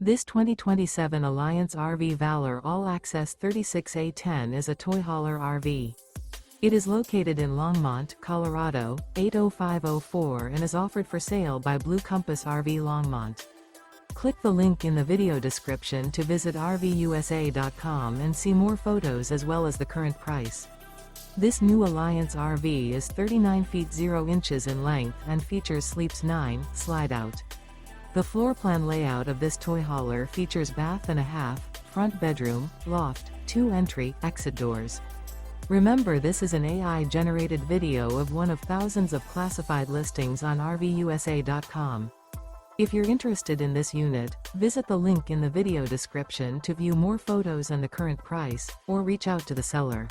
This 2027 Alliance RV Valor All-Access 36A10 is a toy hauler RV. It is located in Longmont, Colorado, 80504 and is offered for sale by Blue Compass RV Longmont. Click the link in the video description to visit RVUSA.com and see more photos as well as the current price. This new Alliance RV is 39 feet 0 inches in length and features Sleeps 9 Slideout. The floor plan layout of this toy hauler features bath and a half, front bedroom, loft, 2 entry/exit doors. Remember, this is an AI-generated video of one of thousands of classified listings on RVUSA.com. If you're interested in this unit, visit the link in the video description to view more photos and the current price, or reach out to the seller.